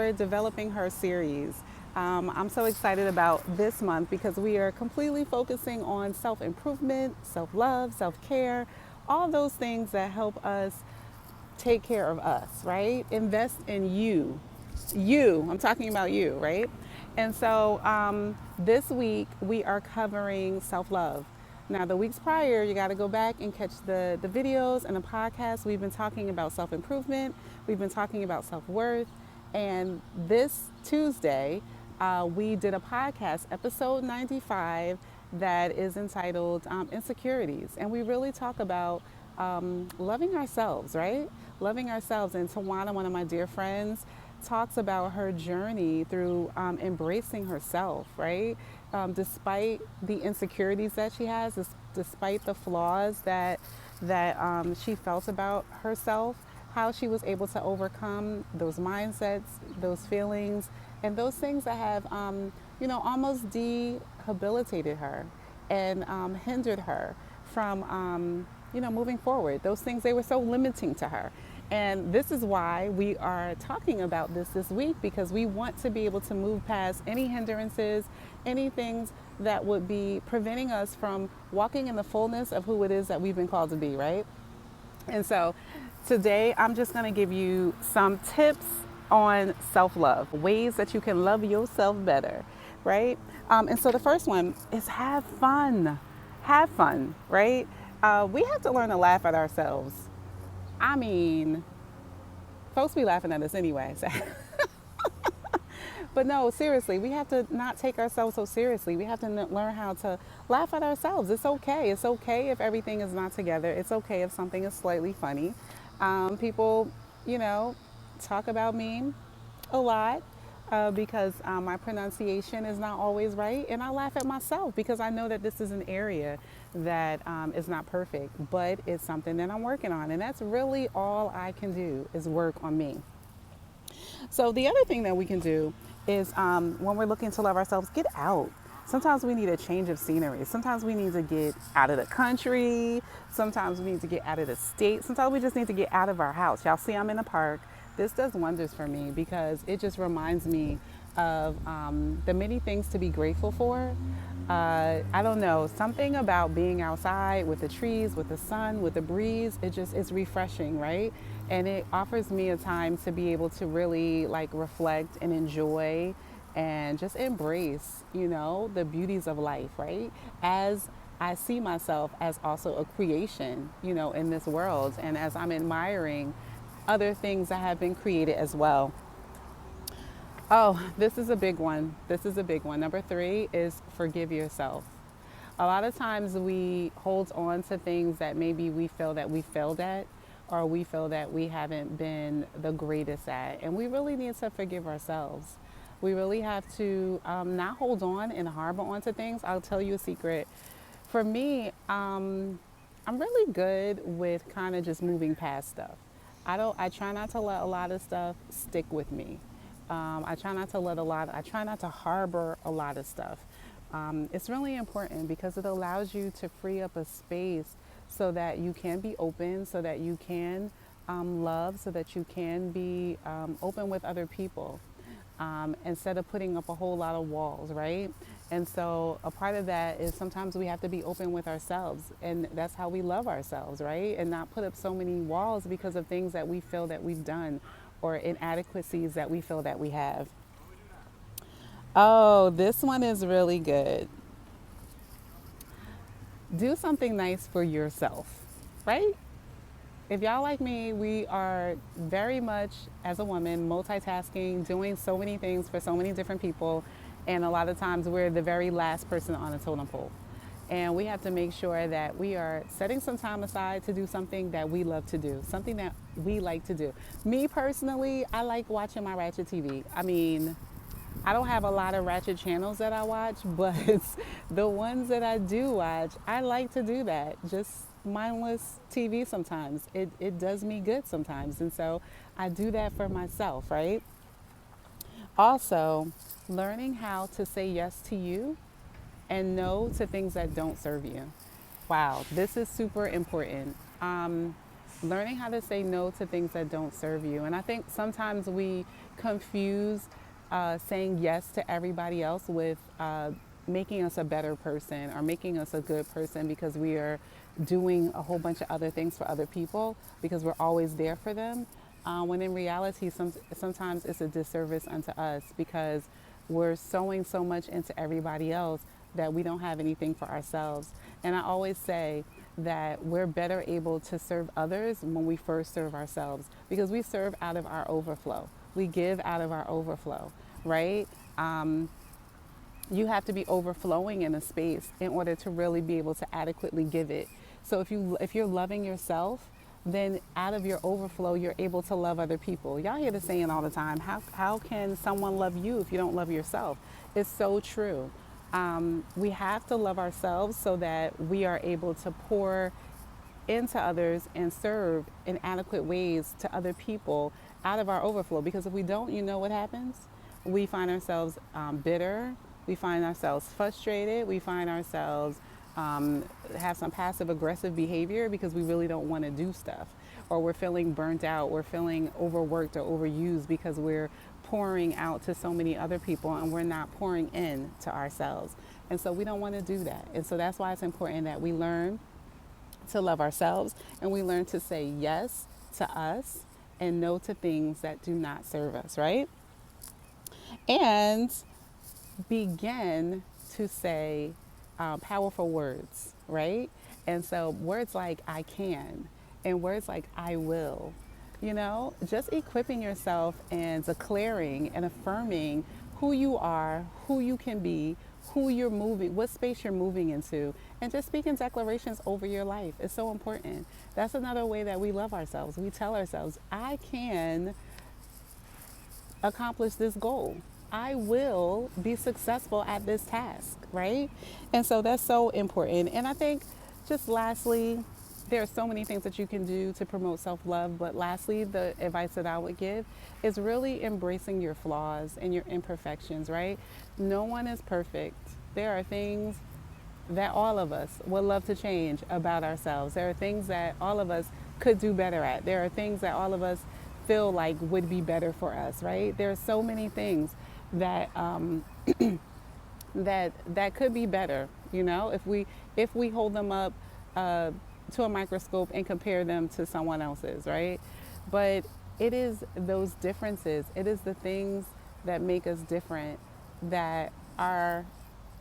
for developing her series. I'm so excited about this month because we are completely focusing on self improvement, self love, self care, all those things that help us take care of us, right? Invest in you. I'm talking about you, right? And so this week we are covering self love. Now, the weeks prior, you got to go back and catch the videos and the podcast. We've been talking about self improvement, we've been talking about self worth. And this Tuesday, we did a podcast, episode 95, that is entitled Insecurities. And we really talk about loving ourselves, right? Loving ourselves. And Tawana, one of my dear friends, talks about her journey through embracing herself, right? Despite the insecurities that she has, despite the flaws that she felt about herself, how she was able to overcome those mindsets, those feelings, and those things that have, almost debilitated her and hindered her from, moving forward. Those things, they were so limiting to her. And this is why we are talking about this week, because we want to be able to move past any hindrances, any things that would be preventing us from walking in the fullness of who it is that we've been called to be, right? And so today I'm just going to give you some tips on self-love, ways that you can love yourself better, right? And so the first one is have fun. Have fun, right? We have to learn to laugh at ourselves. I mean, folks be laughing at us anyway. So. But no, seriously, we have to not take ourselves so seriously. We have to learn how to laugh at ourselves. It's okay. It's okay if everything is not together. It's okay if something is slightly funny. People, talk about me a lot because my pronunciation is not always right. And I laugh at myself because I know that this is an area that is not perfect, but it's something that I'm working on. And that's really all I can do is work on me. So the other thing that we can do is when we're looking to love ourselves, get out. Sometimes we need a change of scenery. Sometimes we need to get out of the country. Sometimes we need to get out of the state. Sometimes we just need to get out of our house. Y'all see I'm in the park. This does wonders for me because it just reminds me of the many things to be grateful for. I don't know, something about being outside with the trees, with the sun, with the breeze, it's refreshing, right? And it offers me a time to be able to really reflect and enjoy and just embrace, the beauties of life, right? As I see myself as also a creation, in this world, and as I'm admiring other things that have been created as well. Oh, this is a big one. Number 3 is forgive yourself. A lot of times we hold on to things that maybe we feel that we failed at, or we feel that we haven't been the greatest at. And we really need to forgive ourselves. We really have to not hold on and harbor onto things. I'll tell you a secret. For me, I'm really good with kind of just moving past stuff. I try not to let a lot of stuff stick with me. I try not to harbor a lot of stuff. It's really important because it allows you to free up a space so that you can be open, so that you can love, so that you can be open with other people instead of putting up a whole lot of walls, right? And so a part of that is sometimes we have to be open with ourselves, and that's how we love ourselves, right? And not put up so many walls because of things that we feel that we've done or inadequacies that we feel that we have. Oh, this one is really good. Do something nice for yourself, right? If y'all like me, we are very much, as a woman, multitasking, doing so many things for so many different people. And a lot of times we're the very last person on a totem pole. And we have to make sure that we are setting some time aside to do something that we love to do, something that we like to do. Me personally, I like watching my Ratchet TV. I mean, I don't have a lot of Ratchet channels that I watch, but the ones that I do watch, I like to do that. Just mindless TV sometimes. It does me good sometimes. And so I do that for myself, right? Also, learning how to say yes to you and no to things that don't serve you. Wow, this is super important. Learning how to say no to things that don't serve you. And I think sometimes we confuse saying yes to everybody else with making us a better person or making us a good person because we are doing a whole bunch of other things for other people because we're always there for them. When in reality, sometimes it's a disservice unto us because we're sowing so much into everybody else that we don't have anything for ourselves. And I always say that we're better able to serve others when we first serve ourselves because we serve out of our overflow. We give out of our overflow, right? You have to be overflowing in a space in order to really be able to adequately give it. So if you're loving yourself, then out of your overflow, you're able to love other people. Y'all hear the saying all the time, how can someone love you if you don't love yourself? It's so true. We have to love ourselves so that we are able to pour into others and serve in adequate ways to other people out of our overflow. Because if we don't, you know what happens? We find ourselves bitter. We find ourselves frustrated. We find ourselves have some passive aggressive behavior because we really don't want to do stuff. Or we're feeling burnt out. We're feeling overworked or overused because we're pouring out to so many other people and we're not pouring in to ourselves. And so we don't want to do that. And so that's why it's important that we learn to love ourselves and we learn to say yes to us and no to things that do not serve us, right? And begin to say powerful words, right? And so words like I can and words like I will, just equipping yourself and declaring and affirming who you are, who you can be, who you're moving, what space you're moving into, and just speaking declarations over your life is so important. That's another way that we love ourselves. We tell ourselves, I can accomplish this goal. I will be successful at this task, right? And so that's so important. And I think just lastly, there are so many things that you can do to promote self-love, but lastly, the advice that I would give is really embracing your flaws and your imperfections, right? No one is perfect. There are things that all of us would love to change about ourselves. There are things that all of us could do better at. There are things that all of us feel like would be better for us, right? There are so many things that that could be better, if we hold them up to a microscope and compare them to someone else's, right? But it is those differences, it is the things that make us different that are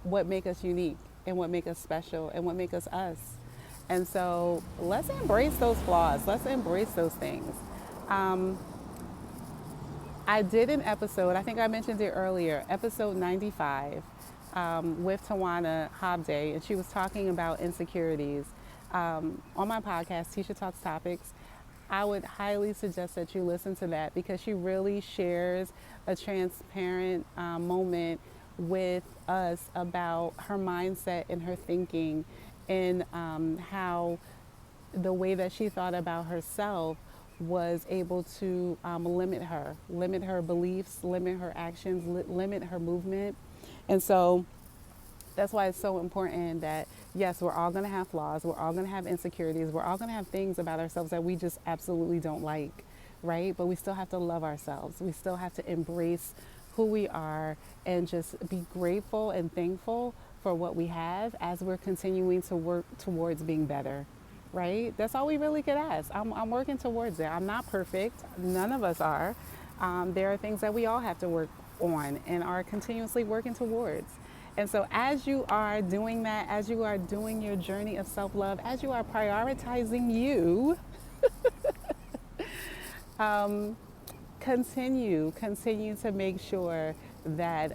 what make us unique and what make us special and what make us us. And so let's embrace those flaws. Let's embrace those things. I did an episode, I think I mentioned it earlier, episode 95 with Tawana Hobday, and she was talking about insecurities. On my podcast, Tisha Talks Topics, I would highly suggest that you listen to that because she really shares a transparent moment with us about her mindset and her thinking and how the way that she thought about herself was able to limit her beliefs, limit her actions, limit her movement. And so that's why it's so important that, yes, we're all going to have flaws. We're all going to have insecurities. We're all going to have things about ourselves that we just absolutely don't like, right? But we still have to love ourselves. We still have to embrace who we are and just be grateful and thankful for what we have as we're continuing to work towards being better, right? That's all we really could ask. I'm working towards it. I'm not perfect. None of us are. There are things that we all have to work on and are continuously working towards. And so as you are doing that, as you are doing your journey of self-love, as you are prioritizing you, continue to make sure that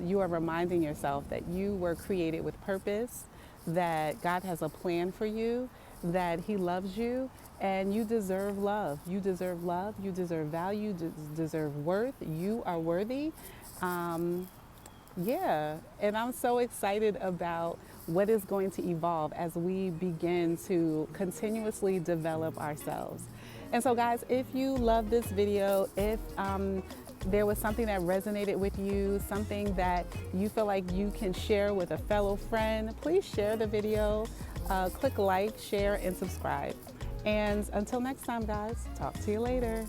you are reminding yourself that you were created with purpose, that God has a plan for you, that He loves you, and you deserve love. You deserve love. You deserve value. You deserve worth. You are worthy. Yeah, and I'm so excited about what is going to evolve as we begin to continuously develop ourselves. And so guys, if you love this video, if there was something that resonated with you, something that you feel like you can share with a fellow friend, please share the video, click like, share, and subscribe. And until next time, guys, talk to you later.